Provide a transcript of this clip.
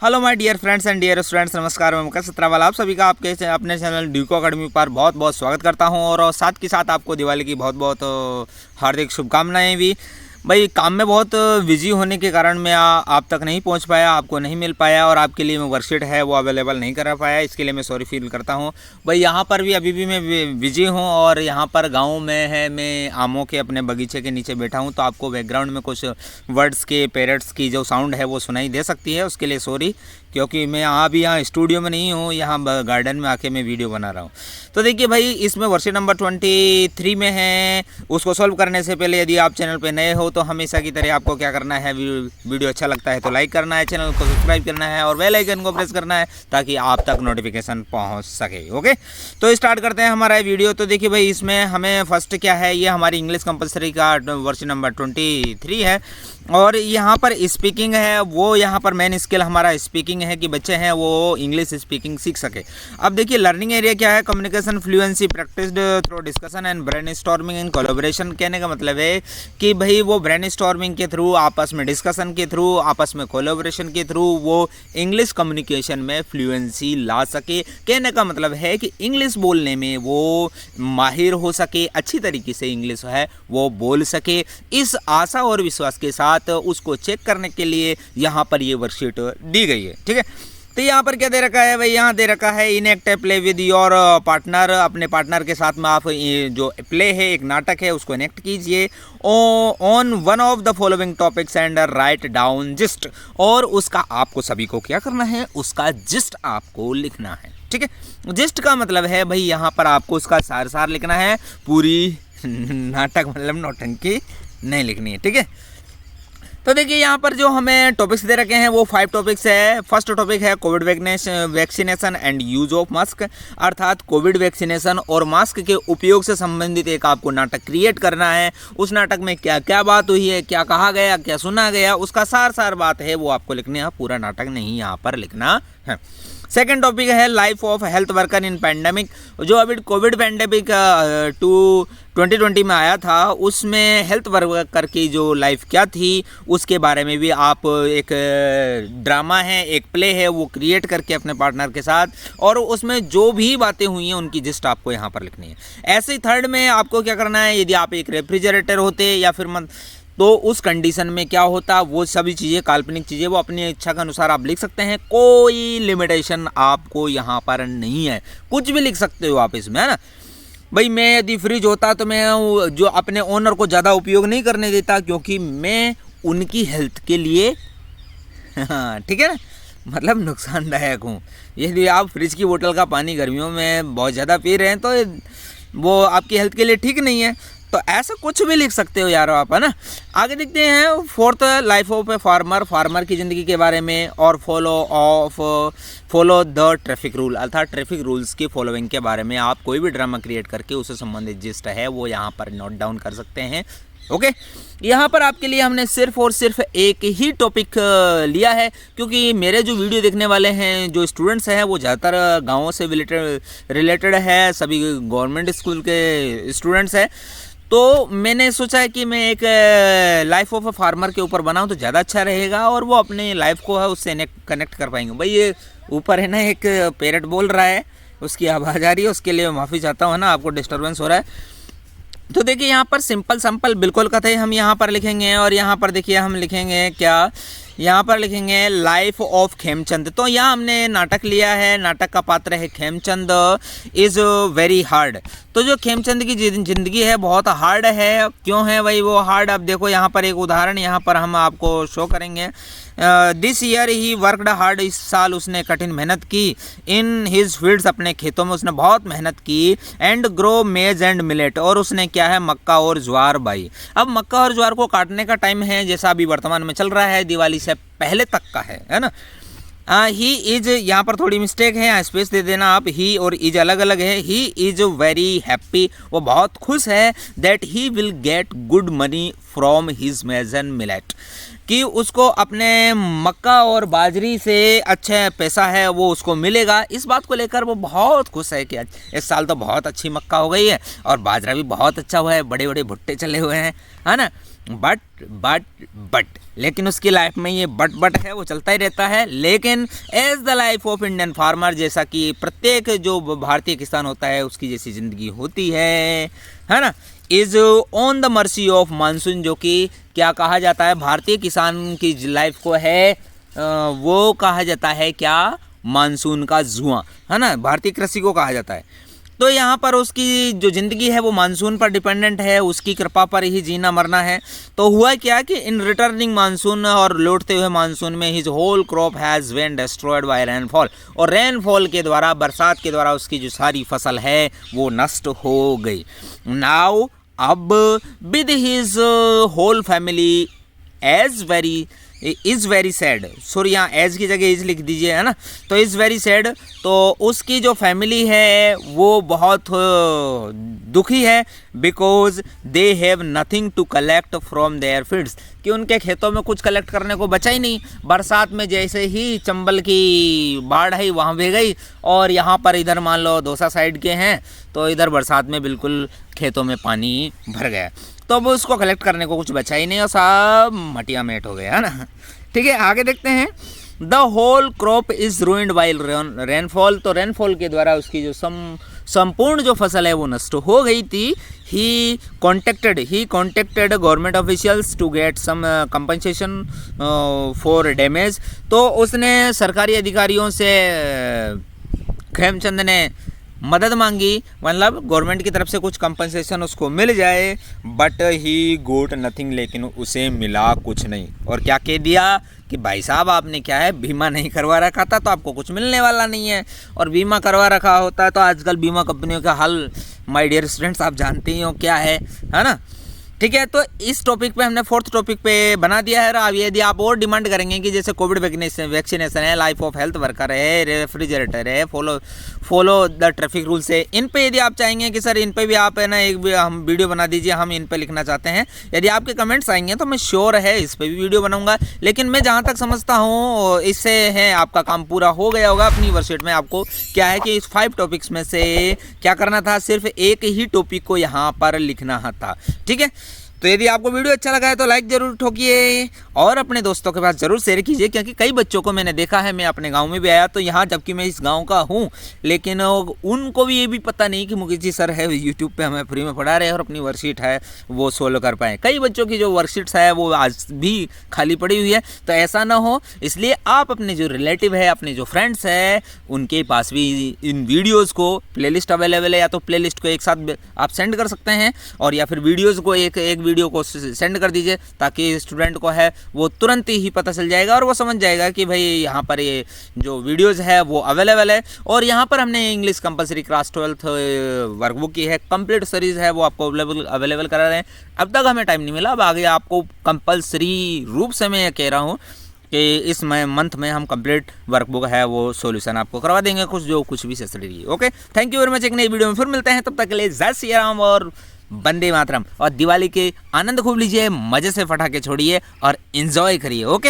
Hello my dear friends and dear students, नमस्कार। मैं मुकेश सत्रावाला आप सभी का आपके अपने चैनल ड्यूको अकेडमी पर बहुत बहुत स्वागत करता हूं और साथ के साथ आपको दिवाली की बहुत बहुत हार्दिक शुभकामनाएं भी। भाई काम में बहुत बिजी होने के कारण मैं आप तक नहीं पहुंच पाया, आपको नहीं मिल पाया और आपके लिए मैं वर्कशीट है वो अवेलेबल नहीं करा पाया, इसके लिए मैं सॉरी फील करता हूं। भाई यहाँ पर भी अभी भी मैं बिजी हूं और यहाँ पर गांव में है, मैं आमों के अपने बगीचे के नीचे बैठा हूं, तो आपको बैकग्राउंड में कुछ वर्ड्स के पेरेट्स की जो साउंड है वो सुनाई दे सकती है, उसके लिए सॉरी। क्योंकि मैं अभी यहाँ स्टूडियो में नहीं हूँ, यहाँ गार्डन में आके मैं वीडियो बना रहा हूँ। तो देखिए भाई, इसमें वर्कशीट नंबर 23 में है। उसको सॉल्व करने से पहले यदि आप चैनल पे नए हो तो हमेशा की तरह आपको क्या करना है, वीडियो अच्छा लगता है तो लाइक करना है, चैनल को सब्सक्राइब करना है और बेल आइकन को प्रेस करना है ताकि आप तक नोटिफिकेशन पहुँच सके। ओके, तो स्टार्ट करते हैं हमारा वीडियो। तो देखिए भाई, इसमें हमें फर्स्ट क्या है, ये हमारी इंग्लिश कंपलसरी का वर्कशीट नंबर 23 है और यहाँ पर स्पीकिंग है। वो यहाँ पर मेन स्किल हमारा स्पीकिंग है कि बच्चे हैं वो इंग्लिश स्पीकिंग सीख सके। अब देखिए लर्निंग एरिया क्या है, communication fluency practised through discussion and brainstorming and collaboration. कहने का मतलब है कि भाई वो ब्रेनस्टॉर्मिंग के थ्रू, आपस में डिस्कशन के थ्रू, आपस में कोलैबोरेशन के थ्रू वो इंग्लिश कम्युनिकेशन में फ्लुएंसी ला सके। कहने का मतलब है कि इंग्लिश बोलने में वो माहिर हो सके, अच्छी तरीके से इंग्लिश है वो बोल सके। इस आशा और विश्वास के साथ उसको चेक करने के लिए यहाँ पर ये वर्कशीट दी गई है। ठीक है, तो यहाँ पर क्या दे रखा है भाई, यहाँ दे रखा है enact play with your partner. अपने पार्टनर के साथ में आप जो प्ले है, एक नाटक है, उसको इनेक्ट कीजिए on one of the following topics and write down gist. और उसका आपको सभी को क्या करना है, उसका जिस्ट आपको लिखना है। ठीक है, जिस्ट का मतलब है भाई यहाँ पर आपको उसका सार लिखना है, पूरी नाटक मतलब नौटंकी नहीं लिखनी है। ठीक है, तो देखिए यहाँ पर जो हमें टॉपिक्स दे रखे हैं वो 5 टॉपिक्स है। फर्स्ट टॉपिक है Covid vaccination and use of mask, अर्थात कोविड वैक्सीनेशन और मास्क के उपयोग से संबंधित एक आपको नाटक क्रिएट करना है। उस नाटक में क्या क्या बात हुई है, क्या कहा गया, क्या सुना गया, उसका सार बात है वो आपको लिखनी है, पूरा नाटक नहीं यहाँ पर लिखना है। सेकेंड टॉपिक है life of health worker in pandemic. जो अभी कोविड पैंडेमिक 2020 में आया था, उसमें हेल्थ वर्कर की जो लाइफ क्या थी उसके बारे में भी आप एक ड्रामा है, एक प्ले है, वो क्रिएट करके अपने पार्टनर के साथ, और उसमें जो भी बातें हुई हैं उनकी जिस्ट आपको यहाँ पर लिखनी है। ऐसे ही थर्ड में आपको क्या करना है, यदि आप एक रेफ्रिजरेटर होते या फिर तो उस कंडीशन में क्या होता, वो सभी चीज़ें, काल्पनिक चीज़ें, वो अपनी इच्छा के अनुसार आप लिख सकते हैं। कोई लिमिटेशन आपको यहाँ पर नहीं है, कुछ भी लिख सकते हो आप इसमें, है ना भाई। मैं यदि फ्रिज होता तो मैं जो अपने ओनर को ज़्यादा उपयोग नहीं करने देता, क्योंकि मैं उनकी हेल्थ के लिए ठीक है ना, मतलब नुकसानदायक हूँ। यदि आप फ्रिज की बोतल का पानी गर्मियों में बहुत ज़्यादा पी रहे हैं तो वो आपकी हेल्थ के लिए ठीक नहीं है। तो ऐसा कुछ भी लिख सकते हो यार आप, है ना। आगे देखते हैं fourth, life of a farmer, farmer की ज़िंदगी के बारे में, और फॉलो द ट्रैफिक रूल, अर्थात ट्रैफिक रूल्स की फॉलोइंग के बारे में आप कोई भी ड्रामा क्रिएट करके उससे संबंधित जिस्ट है वो यहाँ पर नोट डाउन कर सकते हैं। ओके, यहाँ पर आपके लिए हमने सिर्फ और सिर्फ एक ही टॉपिक लिया है, क्योंकि मेरे जो वीडियो देखने वाले हैं, जो स्टूडेंट्स हैं, वो ज़्यादातर गाँवों से रिलेटेड है, सभी गवर्नमेंट स्कूल के स्टूडेंट्स हैं। तो मैंने सोचा है कि मैं एक लाइफ ऑफ अ फार्मर के ऊपर बनाऊं तो ज़्यादा अच्छा रहेगा और वो अपने लाइफ को है उससे कनेक्ट कर पाएंगे। भाई ये ऊपर है ना एक पेरेट बोल रहा है, उसकी आवाज़ आ रही है, उसके लिए माफ़ी चाहता हूँ, है ना, आपको डिस्टर्बेंस हो रहा है। तो देखिए यहाँ पर सिंपल बिल्कुल कथई हम यहाँ पर लिखेंगे, और यहाँ पर देखिए हम लिखेंगे क्या, यहाँ पर लिखेंगे लाइफ ऑफ खेमचंद। तो यहाँ हमने नाटक लिया है, नाटक का पात्र है खेमचंद इज़ वेरी हार्ड। तो जो खेमचंद की ज़िंदगी है बहुत हार्ड है। क्यों है भाई वो हार्ड, अब देखो यहाँ पर एक उदाहरण यहाँ पर हम आपको शो करेंगे। This year he worked hard, इस साल उसने कठिन मेहनत की। इन हिज फील्ड्स, अपने खेतों में उसने बहुत मेहनत की। एंड ग्रो मेज एंड मिलेट, और उसने क्या है, मक्का और ज्वार बाई। अब मक्का और ज्वार को काटने का टाइम है, जैसा अभी वर्तमान में चल रहा है, दिवाली से पहले तक का है ना। ही इज, यहाँ पर थोड़ी मिस्टेक है, यहाँ स्पेस दे देना आप, ही और इज अलग अलग है। ही इज वेरी हैप्पी, वो बहुत खुश है। That he will get good money from his मेज एंड मिलेट, कि उसको अपने मक्का और बाजरी से अच्छा पैसा है वो उसको मिलेगा। इस बात को लेकर वो बहुत खुश है कि इस साल तो बहुत अच्छी मक्का हो गई है और बाजरा भी बहुत अच्छा हुआ है, बड़े बड़े भुट्टे चले हुए हैं, है ना। बट लेकिन उसकी लाइफ में ये बट है, वो चलता ही रहता है। लेकिन as the life of Indian farmer, जैसा कि प्रत्येक जो भारतीय किसान होता है उसकी जैसी ज़िंदगी होती है ना, is on the mercy of monsoon, जो कि क्या कहा जाता है भारतीय किसान की लाइफ को है वो कहा जाता है क्या, मानसून का जुआ, है ना, भारतीय कृषि को कहा जाता है। तो यहाँ पर उसकी जो ज़िंदगी है वो मानसून पर डिपेंडेंट है, उसकी कृपा पर ही जीना मरना है। तो हुआ क्या कि इन रिटर्निंग मानसून, और लौटते हुए मानसून में his whole crop has been destroyed by rainfall, और रेनफॉल के द्वारा, बरसात के द्वारा उसकी जो सारी फसल है वो नष्ट हो गई। नाउ अब with his whole family is very sad, sorry यहाँ एज की जगह इज लिख दीजिए, है ना, तो इज़ वेरी सैड, तो उसकी जो फैमिली है वो बहुत दुखी है, because they have nothing to collect from their fields, कि उनके खेतों में कुछ कलेक्ट करने को बचा ही नहीं। बरसात में जैसे ही चंबल की बाढ़ आई वहाँ बह गई, और यहाँ पर इधर मान लो दौसा साइड के हैं तो इधर बरसात में बिल्कुल खेतों में पानी भर गया, तो अब उसको कलेक्ट करने को कुछ बचा ही नहीं और सब मटिया मेट हो गया, है ना। ठीक है, आगे देखते हैं। The whole crop is ruined by rainfall, तो रेनफॉल के द्वारा उसकी जो संपूर्ण जो फसल है वो नष्ट हो गई थी। He contacted government officials to get some compensation for damage, तो उसने सरकारी अधिकारियों से, खेमचंद ने मदद मांगी, मतलब गवर्नमेंट की तरफ से कुछ कंपनसेशन उसको मिल जाए, बट ही गोट नथिंग, लेकिन उसे मिला कुछ नहीं। और क्या कह दिया कि भाई साहब आपने क्या है, बीमा नहीं करवा रखा था तो आपको कुछ मिलने वाला नहीं है, और बीमा करवा रखा होता है तो आजकल बीमा कंपनियों का हाल माय डियर स्टूडेंट्स आप जानते ही हो क्या है ना। ठीक है, तो इस टॉपिक पे हमने 4th टॉपिक पे बना दिया है। अब यदि आप और डिमांड करेंगे कि जैसे कोविड वैक्सीनेशन है, लाइफ ऑफ हेल्थ वर्कर है, रेफ्रिजरेटर है, फॉलो द ट्रैफिक रूल्स है, इन पे यदि आप चाहेंगे कि सर इन पे भी आप है ना एक हम वीडियो बना दीजिए, हम इन पे लिखना चाहते हैं, यदि आपके कमेंट्स आएंगे तो मैं श्योर है इस पर भी वीडियो बनाऊंगा। लेकिन मैं जहाँ तक समझता हूँ इससे है आपका काम पूरा हो गया होगा। अपनी वर्कशीट में आपको क्या है कि इस 5 टॉपिक्स में से क्या करना था, सिर्फ एक ही टॉपिक को यहाँ पर लिखना था। ठीक है, तो यदि आपको वीडियो अच्छा लगा है तो लाइक जरूर ठोकिए और अपने दोस्तों के पास जरूर शेयर कीजिए, क्योंकि कई बच्चों को मैंने देखा है, मैं अपने गांव में भी आया तो यहाँ, जबकि मैं इस गांव का हूँ, लेकिन उनको भी ये भी पता नहीं कि मुकेश जी सर है यूट्यूब पे हमें फ्री में पढ़ा रहे हैं और अपनी वर्कशीट है वो सोल्व कर पाएँ। कई बच्चों की जो वर्कशीट्स है वो आज भी खाली पड़ी हुई है, तो ऐसा ना हो, इसलिए आप अपने जो रिलेटिव है, अपने जो फ्रेंड्स है, उनके पास भी इन वीडियोज़ को, प्लेलिस्ट अवेलेबल है, या तो प्लेलिस्ट को एक साथ आप सेंड कर सकते हैं, और या फिर वीडियोज़ को एक वीडियो को सेंड कर दीजिए, ताकि स्टूडेंट को है वो तुरंत ही पता चल जाएगा और वो समझ जाएगा कि भाई यहाँ पर ये जो वीडियोज़ है वो अवेलेबल है। और यहाँ पर हमने English compulsory class 12th workbook की है, कंप्लीट सीरीज़ है, वो आपको अवेलेबल करा रहे हैं। अब तक हमें टाइम नहीं मिला, अब आगे आपको कंपलसरी रूप से मैं कह रहा हूँ कि इस मंथ में हम कंप्लीट वर्कबुक है वो सॉल्यूशन आपको करवा देंगे, कुछ भी सेसरी। Okay, thank you very much. एक नई वीडियो में फिर मिलते हैं, तब तक के लिए जय श्री राम और वंदे मातरम। और दिवाली के आनंद खूब लीजिए, मजे से पटाखे छोड़िए और एंजॉय करिए। ओके।